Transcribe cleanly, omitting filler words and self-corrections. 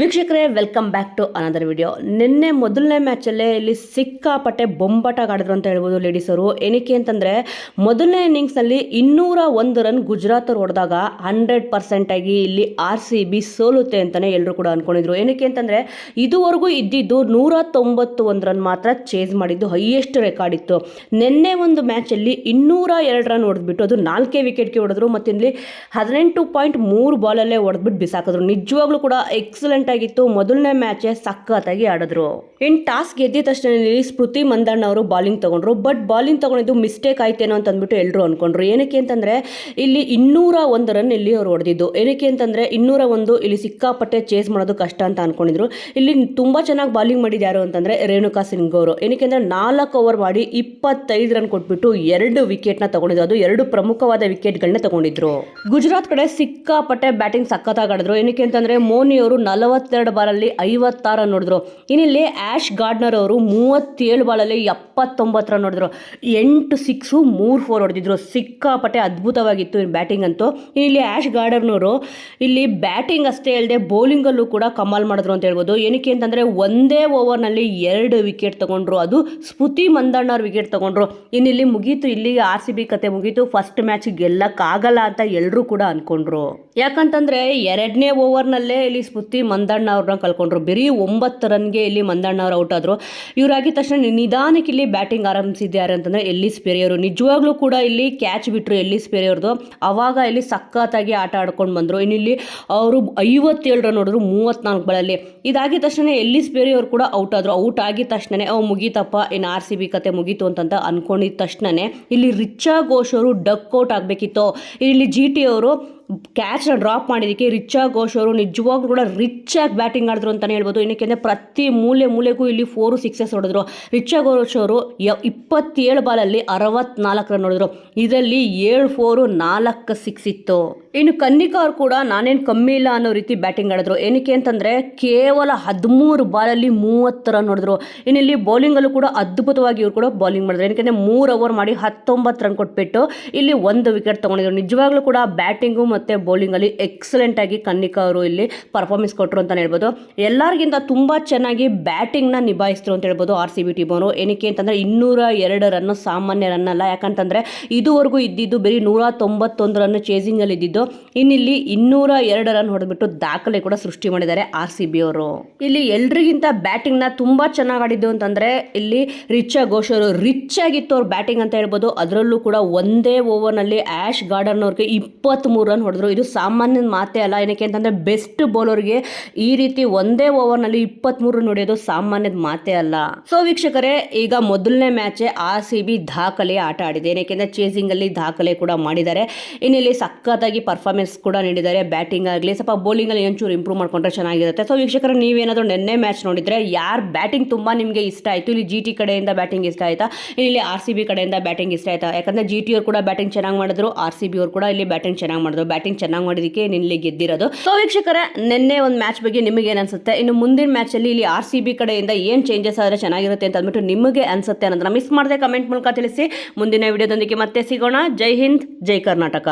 ವೀಕ್ಷಕರೇ, welcome back to another video. ನಿನ್ನೆ ಮೊದಲನೇ ಮ್ಯಾಚಲ್ಲೇ ಇಲ್ಲಿ ಸಿಕ್ಕಾಪಟ್ಟೆ ಬೊಂಬಾಟಾಗಿ ಆಡಿದ್ರು ಅಂತ ಹೇಳ್ಬೋದು ಲೇಡೀಸರು. ಏನಕ್ಕೆ ಅಂತಂದರೆ ಮೊದಲನೇ ಇನ್ನಿಂಗ್ಸ್ನಲ್ಲಿ 201 ರನ್ ಗುಜರಾತ್ ಅವ್ರು ಹೊಡೆದಾಗ 100% ಆಗಿ ಇಲ್ಲಿ RCB ಸೋಲುತ್ತೆ ಅಂತಲೇ ಎಲ್ಲರೂ ಕೂಡ ಅಂದ್ಕೊಂಡಿದ್ರು. ಏನಕ್ಕೆ ಅಂತಂದರೆ ಇದುವರೆಗೂ ಇದ್ದಿದ್ದು 191 ರನ್ ಮಾತ್ರ ಚೇಸ್ ಮಾಡಿದ್ದು ಹೈಯೆಸ್ಟ್ ರೆಕಾರ್ಡ್ ಇತ್ತು. ನಿನ್ನೆ ಒಂದು ಮ್ಯಾಚಲ್ಲಿ 202 ರನ್ ಹೊಡೆದ್ಬಿಟ್ಟು ಅದು 4 ವಿಕೆಟ್ಗೆ ಹೊಡೆದ್ರು. ಮತ್ತು ಇಲ್ಲಿ 18.3 ಬಾಲಲ್ಲೇ ಹೊಡೆದ್ಬಿಟ್ಟು ಬಿಸಾಕಿದ್ರು. ನಿಜವಾಗ್ಲೂ ಕೂಡ ಎಕ್ಸಲೆಂಟ್ ಆಗಿತ್ತು. ಮೊದಲನೇ ಮ್ಯಾಚ್ ಸಖತ್ತಾಗಿ ಆಡಿದ್ರು. ಇನ್ ಟಾಸ್ ಗೆದ್ದಿದ ತಕ್ಷಣ ಸ್ಮೃತಿ ಮಂದಣ್ಣ ಅವರು ಬಾಲಿಂಗ್ ತಗೊಂಡ್ರು. ಬಟ್ ಬಾಲಿಂಗ್ ತಗೊಂಡಿದ್ದು ಮಿಸ್ಟೇಕ್ ಆಯ್ತೇನೋ ಅಂತ ಅಂದ್ಬಿಟ್ಟು ಎಲ್ಲರೂ ಅನ್ಕೊಂಡ್ರು. ಏನಕ್ಕೆ ಅಂತಂದ್ರೆ ಇಲ್ಲಿ 201 ರನ್ ಇಲ್ಲಿ ಅವ್ರು ಹೊಡೆದಿದ್ದು. ಏನಕ್ಕೆ ಅಂತಂದ್ರೆ 201 ಇಲ್ಲಿ ಸಿಕ್ಕಾಪಟ್ಟೆ ಚೇಸ್ ಮಾಡೋದು ಕಷ್ಟ ಅಂತ ಅನ್ಕೊಂಡಿದ್ರು. ಇಲ್ಲಿ ತುಂಬಾ ಚೆನ್ನಾಗಿ ಬಾಲಿಂಗ್ ಮಾಡಿದ ಯಾರು ಅಂತಂದ್ರೆ ರೇಣುಕಾ ಸಿಂಗ್ ಅವರು. ಏನಕ್ಕೆ ಅಂದ್ರೆ 4 ಓವರ್ ಮಾಡಿ 25 ರನ್ ಕೊಟ್ಬಿಟ್ಟು 2 ವಿಕೆಟ್ ನ ತಗೊಂಡಿದ್ರು. ಅದು 2 ಪ್ರಮುಖವಾದ ವಿಕೆಟ್ ಗಳನ್ನ ತಗೊಂಡಿದ್ರು. ಗುಜರಾತ್ ಕಡೆ ಸಿಕ್ಕಾಪಟ್ಟೆ ಬ್ಯಾಟಿಂಗ್ ಸಖತ್ತಾಗಿ ಆಡಿದ್ರು. ಏನಕ್ಕೆ ಅಂತಂದ್ರೆ ಮೋನಿ ಅವರು 42 ಬಾಲಲ್ಲಿ 56 ರನ್ ಹೊಡೆದ್ರು. ಇನ್ನಿಲ್ಲಿ ಆಶ್ ಗಾರ್ಡ್ನರ್ ಅವರು 37 ಬಾಲಲ್ಲಿ 79 ರನ್ ಹೊಡೆದ್ರು. 8 6 3 4 ಹೊಡೆದಿದ್ರು. ಸಿಕ್ಕಾಪಟ್ಟೆ ಅದ್ಭುತವಾಗಿತ್ತು ಬ್ಯಾಟಿಂಗ್ ಅಂತೂ. ಇಲ್ಲಿ ಆಶ್ ಗಾರ್ಡ್ನರ್ ಇಲ್ಲಿ ಬ್ಯಾಟಿಂಗ್ ಅಷ್ಟೇ ಅಲ್ಲದೆ ಬೌಲಿಂಗ್ ಅಲ್ಲೂ ಕೂಡ ಕಮಾಲ್ ಮಾಡಿದ್ರು ಅಂತ ಹೇಳ್ಬೋದು. ಏನಕ್ಕೆ ಅಂತಂದ್ರೆ ಒಂದೇ ಓವರ್ ನಲ್ಲಿ 2 ವಿಕೆಟ್ ತಗೊಂಡ್ರು. ಅದು ಸ್ಮೃತಿ ಮಂದಣ್ಣ ಅವ್ರ ವಿಕೆಟ್ ತಗೊಂಡ್ರು. ಇನ್ನಿಲ್ಲಿ ಮುಗೀತು, ಇಲ್ಲಿ RCB ಕತೆ ಮುಗೀತು. ಫಸ್ಟ್ ಮ್ಯಾಚ್ ಗೆಲ್ಲಕ್ಕಾಗಲ್ಲ ಅಂತ ಎಲ್ಲರೂ ಕೂಡ ಅನ್ಕೊಂಡ್ರು. ಯಾಕಂತಂದ್ರೆ 2ನೇ ಓವರ್ ನಲ್ಲೇ ಇಲ್ಲಿ ಸ್ಮೃತಿ ಮಂದಣ್ಣ ಅವ್ರನ್ನ ಕಳ್ಕೊಂಡ್ರು. ಬರೀ 9 ರನ್ಗೆ ಇಲ್ಲಿ ಮಂದಣ್ಣ ಅವ್ರು ಔಟ್ ಆದ್ರು. ಇವರಾಗಿದ್ದ ತಕ್ಷಣ ನಿಧಾನಕ್ಕೆ ಇಲ್ಲಿ ಬ್ಯಾಟಿಂಗ್ ಆರಂಭಿಸಿದ್ದಾರೆ ಅಂತಂದ್ರೆ ಎಲ್ಲಿಸ್ ಪೆರಿಯರು. ನಿಜವಾಗ್ಲೂ ಕೂಡ ಇಲ್ಲಿ ಕ್ಯಾಚ್ ಬಿಟ್ರು ಎಲ್ಲಿಸ್ ಪೆರಿಯರ್ದು. ಅವಾಗ ಇಲ್ಲಿ ಸಖತ್ತಾಗಿ ಆಟ ಆಡ್ಕೊಂಡು ಬಂದ್ರು. ಇನ್ನಿಲ್ಲಿ ಅವರು 57 ರನ್ ಹೊಡೆದ್ರು 34 ಬಾಲಲ್ಲಿ. ಇದಾಗಿದ ತಕ್ಷಣ ಎಲ್ಲಿಸ್ ಪೆರಿಯರ್ ಕೂಡ ಔಟ್ ಆದ್ರು. ಔಟ್ ಆಗಿದ ತಕ್ಷಣನೇ ಮುಗೀತಪ್ಪ, ಇನ್ನು RCB ಕತೆ ಮುಗೀತು ಅಂತ ಅನ್ಕೊಂಡಿದ ತಕ್ಷಣನೇ ಇಲ್ಲಿ ರಿಚಾ ಘೋಷ್ ಅವರು ಡಕ್ ಔಟ್ ಆಗಬೇಕಿತ್ತು. ಇಲ್ಲಿ GT ಅವರು ಕ್ಯಾಚ್ನ ಡ್ರಾಪ್ ಮಾಡಿದ್ದಕ್ಕೆ ರಿಚಾ ಘೋಷ್ ಅವರು ನಿಜವಾಗ್ಲೂ ಕೂಡ ರಿಚ್ ಆಗಿ ಬ್ಯಾಟಿಂಗ್ ಆಡಿದ್ರು ಅಂತಲೇ ಹೇಳ್ಬೋದು. ಏನಕ್ಕೆ ಪ್ರತಿ ಮೂಲೆಗೂ ಇಲ್ಲಿ 4 ಸಿಕ್ಸಸ್ ಹೊಡೆದ್ರು. ರಿಚಾ ಘೋಷ್ ಅವರು 27 ಬಾಲಲ್ಲಿ 64 ರನ್ ಹೊಡೆದ್ರು. ಇದರಲ್ಲಿ 7 4 4 6 ಇತ್ತು. ಇನ್ನು ಕನ್ನಿಕಾ ಅವರು ಕೂಡ ನಾನೇನು ಕಮ್ಮಿ ಇಲ್ಲ ಅನ್ನೋ ರೀತಿ ಬ್ಯಾಟಿಂಗ್ ಆಡಿದ್ರು. ಏನಕ್ಕೆ ಅಂತಂದರೆ ಕೇವಲ 13 ಬಾಲಲ್ಲಿ 30 ರನ್ ಹೊಡೆದ್ರು. ಇನ್ನಿಲ್ಲಿ ಬೌಲಿಂಗಲ್ಲೂ ಕೂಡ ಅದ್ಭುತವಾಗಿ ಇವರು ಕೂಡ ಬೌಲಿಂಗ್ ಮಾಡಿದ್ರು. ಏನಕ್ಕೆ 3 ಓವರ್ ಮಾಡಿ 19 ರನ್ ಕೊಟ್ಬಿಟ್ಟು ಇಲ್ಲಿ 1 ವಿಕೆಟ್ ತಗೊಂಡಿದ್ರು. ನಿಜವಾಗ್ಲೂ ಕೂಡ ಬ್ಯಾಟಿಂಗು ಮತ್ತು ಬೌಲಿಂಗಲ್ಲಿ ಎಕ್ಸಲೆಂಟ್ ಆಗಿ ಕನ್ನಿಕಾ ಅವರು ಇಲ್ಲಿ ಪರ್ಫಾರ್ಮೆನ್ಸ್ ಕೊಟ್ಟರು ಅಂತ ಹೇಳ್ಬೋದು. ಎಲ್ಲರಿಗಿಂತ ತುಂಬ ಚೆನ್ನಾಗಿ ಬ್ಯಾಟಿಂಗ್ನ ನಿಭಾಯಿಸಿದ್ರು ಅಂತ ಹೇಳ್ಬೋದು RCB ಟೀಮ್ ಅವರು. ಏನಕ್ಕೆ ಅಂತಂದರೆ 202 ರನ್ನು ಸಾಮಾನ್ಯ ರನ್ ಅಲ್ಲ. ಯಾಕಂತಂದರೆ ಇದುವರೆಗೂ ಇದ್ದಿದ್ದು ಬರೀ 191 ರನ್ ಚೇಸಿಂಗಲ್ಲಿ ಇದ್ದಿದ್ದು. ಇನ್ನಿಲ್ಲಿ 202 ರನ್ ಹೊಡೆದ್ಬಿಟ್ಟು ದಾಖಲೆ ಕೂಡ ಸೃಷ್ಟಿ ಮಾಡಿದ್ದಾರೆ RCB ಅವರು. ಇಲ್ಲಿ ಎಲ್ರಿಗಿಂತ ಬ್ಯಾಟಿಂಗ್ನ ತುಂಬಾ ಚೆನ್ನಾಗಿ ಆಡಿದ್ದು ಅಂತಂದ್ರೆ ಇಲ್ಲಿ ರಿಚಾ ಘೋಷ್ ಅವರು ರಿಚ್ ಆಗಿತ್ತು ಅವ್ರ ಬ್ಯಾಟಿಂಗ್ ಅಂತ ಹೇಳ್ಬೋದು. ಅದರಲ್ಲೂ ಕೂಡ ಒಂದೇ ಓವರ್ನಲ್ಲಿ ಆಶ್ ಗಾರ್ಡನ್ ಅವ್ರಿಗೆ 23 ರನ್ ಹೊಡೆದ್ರು. ಇದು ಸಾಮಾನ್ಯ ಮಾತೇ ಅಲ್ಲ. ಏನಕ್ಕೆ ಅಂತಂದ್ರೆ ಬೆಸ್ಟ್ ಬೌಲರ್ಗೆ ಈ ರೀತಿ ಒಂದೇ ಓವರ್ನಲ್ಲಿ 23 ರನ್ ಹೊಡೆಯೋದು ಸಾಮಾನ್ಯದ ಮಾತೇ ಅಲ್ಲ. ಸೊ ವೀಕ್ಷಕರೇ, ಈಗ ಮೊದಲನೇ ಮ್ಯಾಚ್ RCB ದಾಖಲೆ ಆಟ ಆಡಿದೆ. ಏನಕ್ಕೆ ಚೇಸಿಂಗ್ ಅಲ್ಲಿ ದಾಖಲೆ ಕೂಡ ಮಾಡಿದ್ದಾರೆ. ಇನ್ನಿಲ್ಲಿ ಸಖತ್ತಾಗಿ ಪರ್ಫಾರ್ಮೆನ್ಸ್ ಕೂಡ ನೀಡಿದ್ದಾರೆ. ಬ್ಯಾಟಿಂಗ್ ಆಗಲಿ ಸ್ವಲ್ಪ ಬೌಲಿಂಗ್ ಅಲ್ಲಿ ಒಂಚೂರು ಇಂಪ್ರೂವ್ ಮಾಡ್ಕೊಂಡ್ರೆ ಚೆನ್ನಾಗಿರುತ್ತೆ. ಸೊ ವೀಕ್ಷಕರೇ, ನೀವೇನಾದರೂ ನಿನ್ನೆ ಮ್ಯಾಚ್ ನೋಡಿದ್ರೆ ಯಾರು ಬ್ಯಾಟಿಂಗ್ ತುಂಬಾ ನಿಮಗೆ ಇಷ್ಟ ಆಯಿತು? ಇಲ್ಲಿ GT ಕಡೆಯಿಂದ ಬ್ಯಾಟಿಂಗ್ ಇಷ್ಟ ಆಯ್ತಾ? ಇಲ್ಲಿ RCB ಕಡೆಯಿಂದ ಬ್ಯಾಟಿಂಗ್ ಇಷ್ಟ ಆಯ್ತಾ? ಯಾಕಂದ್ರೆ GT ಅವರು ಕೂಡ ಬ್ಯಾಟಿಂಗ್ ಚೆನ್ನಾಗಿ ಮಾಡಿದ್ರು, RCB ಅವರು ಕೂಡ ಇಲ್ಲಿ ಬ್ಯಾಟಿಂಗ್ ಚೆನ್ನಾಗಿ ಮಾಡಿದ್ರು. ಬ್ಯಾಟಿಂಗ್ ಚೆನ್ನಾಗಿ ಮಾಡಿದಕ್ಕೆ ನಿನ್ನೆ ಗೆದ್ದಿರೋದು. ಸೊ ವೀಕ್ಷಕರೇ, ನಿನ್ನೆ ಒಂದು ಮ್ಯಾಚ್ ಬಗ್ಗೆ ನಿಮಗೆ ಏನು ಅನ್ಸುತ್ತೆ? ಇನ್ನು ಮುಂದಿನ ಮ್ಯಾಚ್ ಅಲ್ಲಿ ಇಲ್ಲಿ RCB ಕಡೆಯಿಂದ ಏನು ಚೇಂಜಸ್ ಆದರೆ ಚೆನ್ನಾಗಿರುತ್ತೆ ಅಂತ ಅಂದ್ಬಿಟ್ಟು ನಿಮಗೆ ಅನ್ಸುತ್ತೆ ಅನ್ನೋದನ್ನ ಮಿಸ್ ಮಾಡದೆ ಕಮೆಂಟ್ ಮೂಲಕ ತಿಳಿಸಿ. ಮುಂದಿನ ವಿಡಿಯೋದೊಂದಿಗೆ ಮತ್ತೆ ಸಿಗೋಣ. ಜೈ ಹಿಂದ್, ಜೈ ಕರ್ನಾಟಕ.